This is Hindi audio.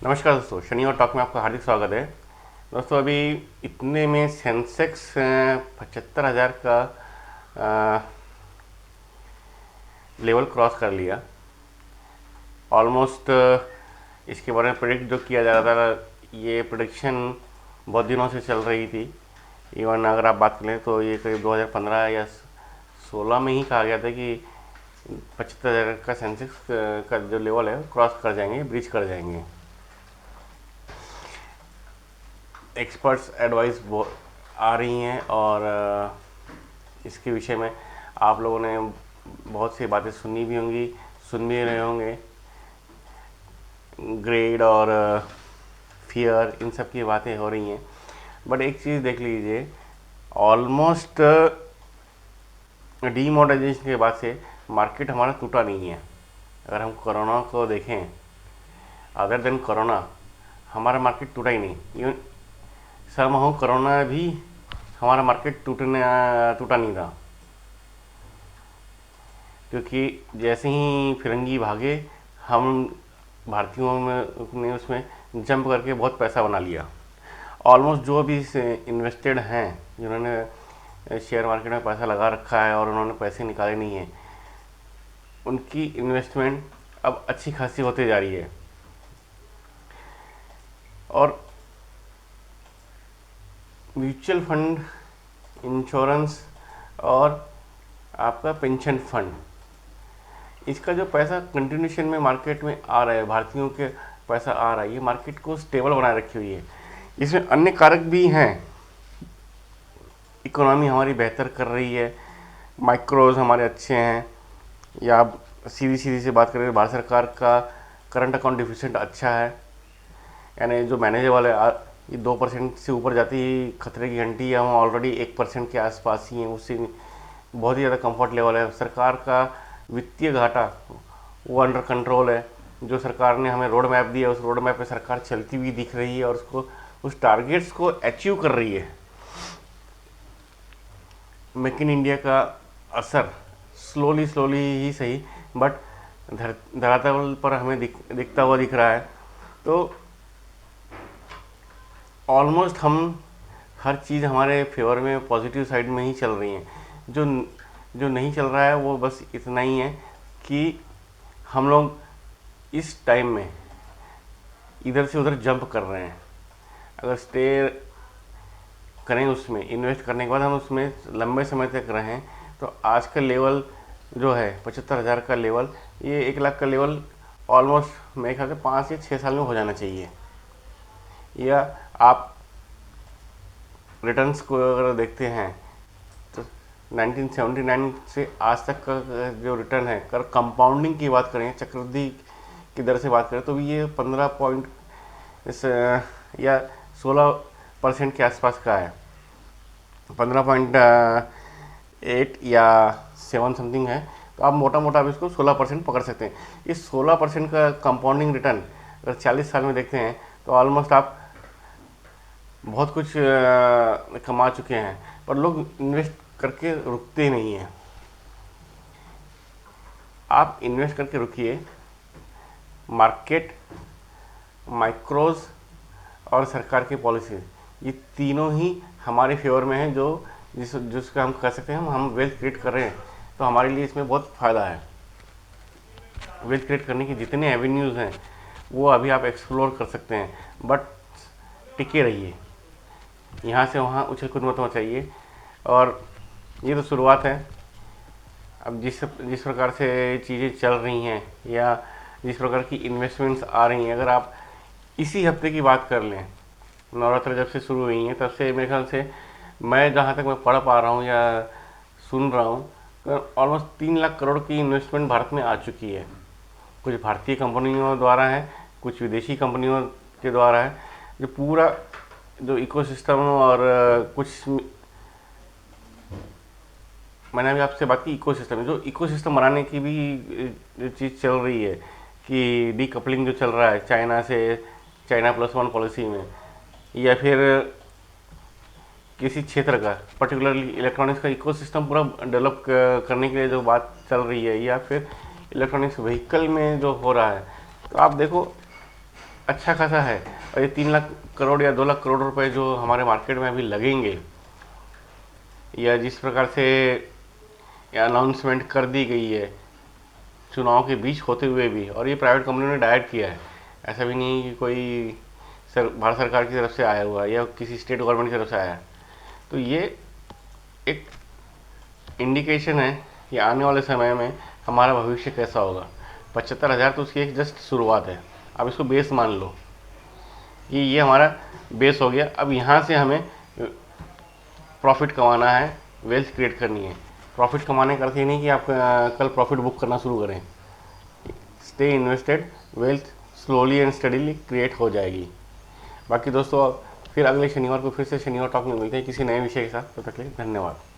नमस्कार दोस्तों, शनि और टॉक में आपका हार्दिक स्वागत है। दोस्तों, अभी इतने में सेंसेक्स 75,000 का लेवल क्रॉस कर लिया। ऑलमोस्ट इसके बारे में प्रिडिक्ट जो किया जा रहा था, ये प्रिडिक्शन बहुत दिनों से चल रही थी। इवन अगर आप बात करें तो ये करीब 2015 या 16 में ही कहा गया था कि 75,000 का सेंसेक्स का जो लेवल है क्रॉस कर जाएंगे, ब्रीच कर जाएंगे। एक्सपर्ट्स एडवाइस आ रही हैं और इसके विषय में आप लोगों ने बहुत सी बातें सुनी भी होंगी, सुन भी रहे होंगे। ग्रेड और फियर, इन सब की बातें हो रही हैं। बट एक चीज़ देख लीजिए, ऑलमोस्ट डीमोनेटाइजेशन के बाद से मार्केट हमारा टूटा नहीं है। अगर हम कोरोना को देखें, अदर देन कोरोना हमारा मार्केट टूटा ही नहीं। इवन समहाउ कोरोना भी हमारा मार्केट टूटा नहीं था, क्योंकि जैसे ही फिरंगी भागे, हम भारतीयों ने उसमें जंप करके बहुत पैसा बना लिया। ऑलमोस्ट जो भी इन्वेस्टेड हैं, जिन्होंने शेयर मार्केट में पैसा लगा रखा है और उन्होंने पैसे निकाले नहीं हैं, उनकी इन्वेस्टमेंट अब अच्छी खासी होती जा रही है। और म्यूचुअल फंड, इंश्योरेंस और आपका पेंशन फंड, इसका जो पैसा कंटिन्यूशन में मार्केट में आ रहा है, भारतीयों के पैसा आ रहा है, ये मार्केट को स्टेबल बनाए रखी हुई है। इसमें अन्य कारक भी हैं। इकोनॉमी हमारी बेहतर कर रही है, माइक्रोज हमारे अच्छे हैं, या सीधी सीधी से बात करें, भारत सरकार का करंट अकाउंट डिफिसिट अच्छा है। यानी जो मैनेजेबल है, ये 2% से ऊपर जाती ही खतरे की घंटी है। हम ऑलरेडी 1% के आसपास ही हैं, उससे बहुत ही ज़्यादा कंफर्ट लेवल है। सरकार का वित्तीय घाटा वो अंडर कंट्रोल है। जो सरकार ने हमें रोड मैप दिया, उस रोड मैप पे सरकार चलती हुई दिख रही है और उसको, उस टारगेट्स को अचीव कर रही है। मेक इन इंडिया का असर स्लोली ही सही, बट धरातल पर हमें दिखता हुआ दिख रहा है। तो ऑलमोस्ट हम हर चीज़ हमारे फेवर में, पॉजिटिव साइड में ही चल रही हैं। जो नहीं चल रहा है वो बस इतना ही है कि हम लोग इस टाइम में इधर से उधर जंप कर रहे हैं। अगर स्टे करें, उसमें इन्वेस्ट करने के बाद हम उसमें लंबे समय तक रहें, तो आज का लेवल जो है 75,000 का लेवल, ये 1 लाख का लेवल ऑलमोस्ट मेरे ख्याल से 5 या 6 साल में हो जाना चाहिए। या आप रिटर्न्स को अगर देखते हैं तो 1979 से आज तक का जो रिटर्न है, अगर कंपाउंडिंग की बात करें, चक्रवृद्धि की दर से बात करें, तो भी ये 15 पॉइंट या 16% के आसपास का है। 15.8 या 7 समथिंग है। तो आप मोटा मोटा आप इसको 16% पकड़ सकते हैं। इस 16% का कंपाउंडिंग रिटर्न अगर 40 साल में देखते हैं तो ऑलमोस्ट आप बहुत कुछ कमा चुके हैं। पर लोग इन्वेस्ट करके रुकते नहीं हैं। आप इन्वेस्ट करके रुकिए। मार्केट, माइक्रोज और सरकार की पॉलिसी, ये तीनों ही हमारे फेवर में है। जिसका हम कह सकते हैं, हम वेल्थ क्रिएट कर रहे हैं, तो हमारे लिए इसमें बहुत फ़ायदा है। वेल्थ क्रिएट करने की जितने एवेन्यूज़ हैं वो अभी आप एक्सप्लोर कर सकते हैं, बट टिके रहिए। यहाँ से वहाँ उछल कूद मत मचाइए। और ये तो शुरुआत है। अब जिस प्रकार से चीज़ें चल रही हैं, या जिस प्रकार की इन्वेस्टमेंट्स आ रही हैं, अगर आप इसी हफ्ते की बात कर लें, नवरात्र जब से शुरू हुई हैं तब से मेरे ख्याल से, मैं जहाँ तक मैं पढ़ पा रहा हूँ या सुन रहा हूँ, तो ऑलमोस्ट 3 लाख करोड़ की इन्वेस्टमेंट भारत में आ चुकी है। कुछ भारतीय कंपनियों द्वारा है, कुछ विदेशी कंपनियों के द्वारा है। जो पूरा जो इकोसिस्टम, और कुछ मैंने अभी आपसे बात की इकोसिस्टम, जो इकोसिस्टम बनाने की भी जो चीज़ चल रही है कि डीकपलिंग जो चल रहा है चाइना से, चाइना +1 पॉलिसी में, या फिर किसी क्षेत्र का पर्टिकुलरली इलेक्ट्रॉनिक्स का इकोसिस्टम पूरा डेवलप करने के लिए जो बात चल रही है, या फिर इलेक्ट्रॉनिक्स व्हीकल में जो हो रहा है। तो आप देखो, अच्छा खासा है। और ये 3 लाख करोड़ या 2 लाख करोड़ रुपए जो हमारे मार्केट में अभी लगेंगे, या जिस प्रकार से अनाउंसमेंट कर दी गई है चुनाव के बीच होते हुए भी, और ये प्राइवेट कंपनियों ने डायरेक्ट किया है, ऐसा भी नहीं कि कोई भारत सरकार की तरफ से आया हुआ है या किसी स्टेट गवर्नमेंट की तरफ से आया है। तो ये एक इंडिकेशन है कि आने वाले समय में हमारा भविष्य कैसा होगा। 75,000 तो उसकी एक जस्ट शुरुआत है, अब इसको बेस मान लो। ये हमारा बेस हो गया। अब यहाँ से हमें प्रॉफिट कमाना है, वेल्थ क्रिएट करनी है। प्रॉफिट कमाने का अर्थ ये नहीं कि आप कल प्रॉफिट बुक करना शुरू करें। Stay invested, wealth slowly and steadily create हो जाएगी। बाकी दोस्तों फिर अगले शनिवार को फिर से शनिवार टॉक में मिलते हैं किसी नए विषय के साथ। तब तक के लिए धन्यवाद।